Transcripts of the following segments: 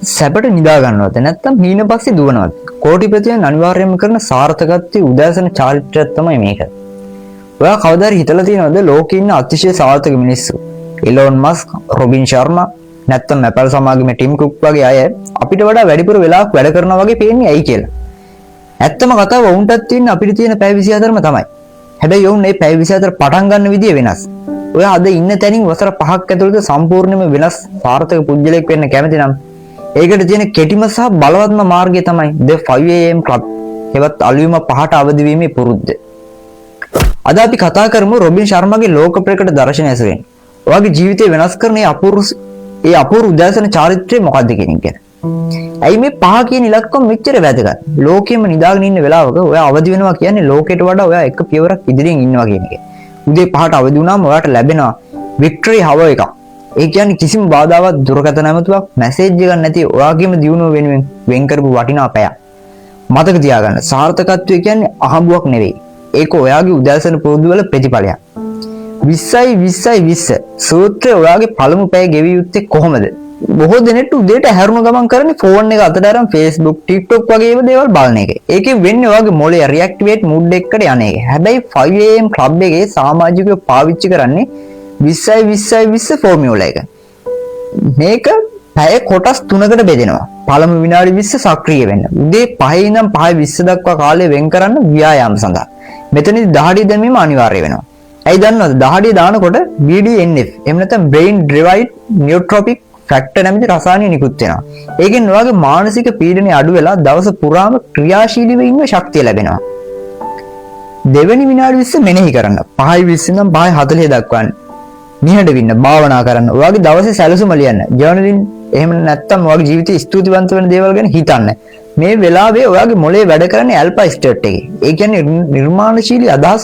සැපට නිදා ගන්නවද නැත්නම් හීන පස්සේ දුවනවද? කෝටිපතියන් අනිවාර්යයෙන්ම කරන සාර්ථකත්වයේ උදෑසන චාරිත්‍රයක් තමයි මේක. ඔයා කවදාද හිතලා තියෙනවද ලෝකේ ඉන්න අතිශය සාර්ථක මිනිස්සු? ඉලෝන් මස්ක්, රොබින් ශර්මා, නැත්නම් ඇපල් සමාගමේ ටිම් කුක් වගේ අය අපිට වඩා වැඩිපුර වෙලාවක් වැඩ කරනවා වගේ පේන්නේ ඇයි කියලා. ඇත්තම කතාව වුන්ටත් තියෙන අපිට තියෙන පැය 24ම තමයි. හැබැයි වුන් මේ පැය 24 පටන් ගන්න විදිය වෙනස්. ඔයා අද ඉන්න තැනින් වසර 5ක් ඇතුළත සම්පූර්ණයෙන්ම වෙනස් සාර්ථක පුද්ගලයෙක් වෙන්න කැමති නම් ඒකට තියෙන කෙටිම සහ බලවත්ම මාර්ගය තමයි The 5am Club. ඒවත් අලුයම 5ට අවදි වීමේ පුරුද්ද. අද අපි කතා කරමු රොබින් ශර්මාගේ ලෝක ප්‍රකට දර්ශනය ඇසුරෙන්. ඔයාගේ ජීවිතය වෙනස් කරන ඒ අපූර්ව උදෑසන චාරිත්‍රය මොකක්ද කියන එක ගැන. ඇයි මේ 5 කියන ඉලක්කම මෙච්චර වැදගත්? ලෝකෙම නිදාගෙන ඉන්න වෙලාවක ඔයා අවදි වෙනවා කියන්නේ ලෝකයට වඩා ඔයා එක පියවරක් ඉදිරියෙන් ඉන්නවා කියන එක. උදේ 5ට අවදි වුණාම ඔයාට ලැබෙනවා වික්ටරි හව එකක්. ඒ කියන්නේ කිසිම බාධාවක් දුරකථන නැමතුවක් මැසේජ් එකක් නැති ඔයාගේම දියුණුව වෙනුවෙන් වෙන් කරපු වටිනා පැයක්. මතක තියාගන්න සාර්ථකත්වය කියන්නේ අහඹුවක් නෙවෙයි. ඒක ඔයාගේ උදෑසන පුරුදු වල ප්‍රතිඵලයක්. 20 සූත්‍රය ඔයාගේ පළමු පැය ගෙවිය යුත්තේ කොහොමද? බොහෝ දෙනෙක් උදේට හැරුණු ගමන් කරන්නේ ෆෝන් එක අතට අරන් Facebook, TikTok වගේ දේවල් බලන එක. ඒකෙන් වෙන්නේ ඔයාගේ මොළේ රියැක්ටිවේට් මූඩ් එකකට යන එක. හැබැයි 5am club එකේ සමාජිකයෝ පාවිච්චි කරන්නේ 20 ෆෝමියුලා එක. මේක පැය කොටස් 3කට බෙදෙනවා. පළමු විනාඩි 20 සක්‍රිය වෙන්න. උදේ 5 ඉඳන් 5:20 දක්වා කාලය වෙන් කරන්න ව්‍යායාම සඳහා. මෙතනදී දහඩිය දැමීම අනිවාර්ය වෙනවා. ඇයි දන්නවද? දහඩිය දානකොට BDNF එහෙම නැත්නම් brain derived neurotrophic factor නැමැති රසායනය නිකුත් වෙනවා. ඒකෙන් ඔයාගේ මානසික පීඩනය අඩු වෙලා දවස පුරාම ක්‍රියාශීලීව ඉන්න ශක්තිය ලැබෙනවා. දෙවෙනි විනාඩි 20 මෙනෙහි කරන්න. 5:20 ඉඳන් 5:40 දක්වා නිහඬ වෙන්න, භාවනා කරන්න. ඔයාගේ දවසේ සැලසුම ලියන්න. ජර්නලින් එහෙම නැත්නම් ඔයාගේ ජීවිතේ ස්තුතිවන්ත වෙන දේවල් ගැන හිතන්න. මේ වෙලාවේ ඔයාගේ මොළේ වැඩ කරන්නේ ඇල්ෆා ස්ටේට් එකේ. ඒ කියන්නේ නිර්මාණශීලී අදහස්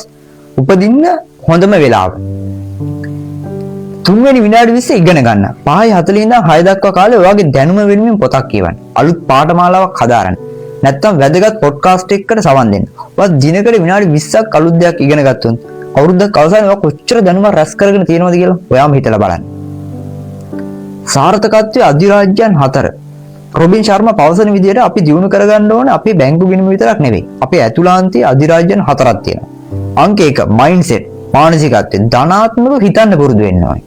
උපදින්න හොඳම වෙලාව. තුන්වෙනි විනාඩි 20 ඉගෙන ගන්න. 5:40 ඉඳන් 6 දක්වා කාලේ ඔයාගේ දැනුම වෙනුවෙන් පොතක් කියවන්න. අලුත් පාඨමාලාවක් හදාරන්න. නැත්නම් වැදගත් පොඩ්කාස්ට් එකකට සවන් දෙන්න. ඔයා දිනකට විනාඩි 20ක් අලුත් දෙයක් ඉගෙන ගත්තොත් අවුරුද්දක් අවසානයේ ඔයා කොච්චර දැනුමක් රැස් කරගෙන තියෙනවද කියලා ඔයාම හිතලා බලන්න. සාර්ථකත්වයේ අධිරාජ්‍යයන් 4. රොබින් ශර්මා පවසන විදිහට අපි දිනු කරගන්න ඕනේ අපේ බැංකු ගිණුම විතරක් නෙවෙයි. අපේ ඇතුළාන්තයේ අධිරාජ්‍යයන් 4ක් තියෙනවා. අංක 1 මයින්ඩ්සෙට් මානසිකත්වය ධනාත්මකව හිතන්න පුරුදු වෙන්න ඕනේ.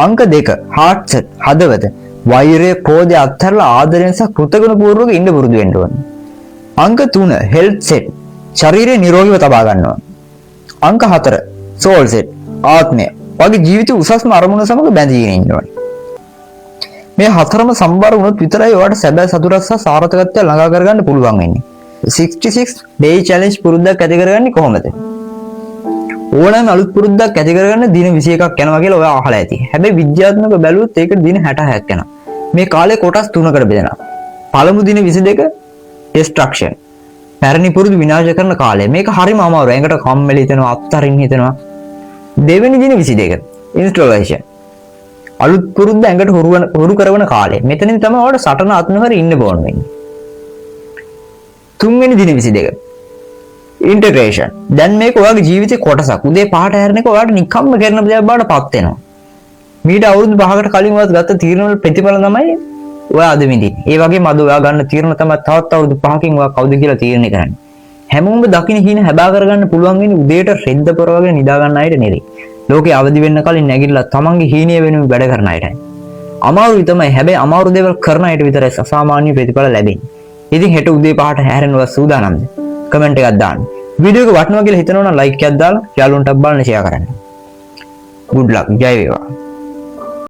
අංක 2 හાર્ට් සෙට් හදවත වෛරය ක්‍රෝධය අත්හැරලා ආදරයෙන් සහ කෘතගුණපූර්වක ඉන්න පුරුදු වෙන්න ඕනේ. අංක 3 හෙල්ත් සෙට් ශරීරය නිරෝගීව තබා ගන්න ඕනේ. අංක 4 සෝල් සෙට් ආත්මය වගේ ජීවිතේ උසස්ම අරමුණ සමග බැඳීගෙන ඉන්න ඕනේ. මේ හතරම සම්බර වුණොත් විතරයි ඔයාලට සැබෑ සතුටක් සහ සාර්ථකත්වය ළඟා කරගන්න පුළුවන් වෙන්නේ. 66 day challenge පුරුද්දක් ඇති කරගන්නේ කොහොමද? ඕනෑම අලුත් පුරුද්දක් ඇති කරගන්න දින 21ක් යනවා කියලා ඔයා අහලා ඇති. හැබැයි විද්‍යාත්මකව බැලුවොත් ඒක දින 66ක් යනවා. මේ කාලේ කොටස් 3කට බෙදෙනවා. පළමු දින 22 destruction. පැරණි පුරුදු විනාශ කරන කාලය. මේක හරිම අමාරුයි. ඒකට කම්මැලි හිතෙනවා, අත්තරින් හිතෙනවා. දෙවෙනි දින 22 installation. අලුත් පුරුද්ද ඇඟට හුරු කරන කාලය. මෙතනින් තමයි ඔයාලට සටන අත්නොහර ඉන්න ඕන වෙන්නේ. තුන්වෙනි දින 22 integration. දැන් මේක ඔයාගේ ජීවිතේ කොටසක්. උදේ 5ට හැරෙන එක ඔයාලට නිකම්ම කරන දෙයක් බවට පත් වෙනවා. මීට අවුරුදු 5කට කලින් ඔයාත් ගත්ත තීරණ වල ප්‍රතිඵල තමයි ඔයා අද විඳින්නේ. ඒ වගේම අද ඔයා ගන්න තීරණ තමයි තවත් අවුරුදු 5කින් ඔයා කවුද කියලා තීරණය කරන්නේ. හැමෝම දකින්න හීන හැබා කරගන්න පුළුවන් වෙන්නේ උදේට රෙද්ද පොරවගෙන නිදා ගන්න අයට නෙවෙයි. ලෝකේ අවදි වෙන්න කලින් නැගිටලා තමන්ගේ හීනිය වෙනුවෙන් වැඩ කරන අයටයි. අමාරුයි තමයි. හැබැයි අමාරු දේවල් කරන අයට විතරයි අසාමාන්‍ය ප්‍රතිඵල ලැබෙන්නේ. ඉතින් හෙට උදේ 5ට හැරෙනවා සූදානම්ද? කමෙන්ට් එකක් දාන්න. වීඩියෝ එක වටිනවා කියලා හිතනවා නම් ලයික් එකක් දාලා යාළුවන්ට බලන්න ෂෙයා කරන්න. good luck. ජය වේවා.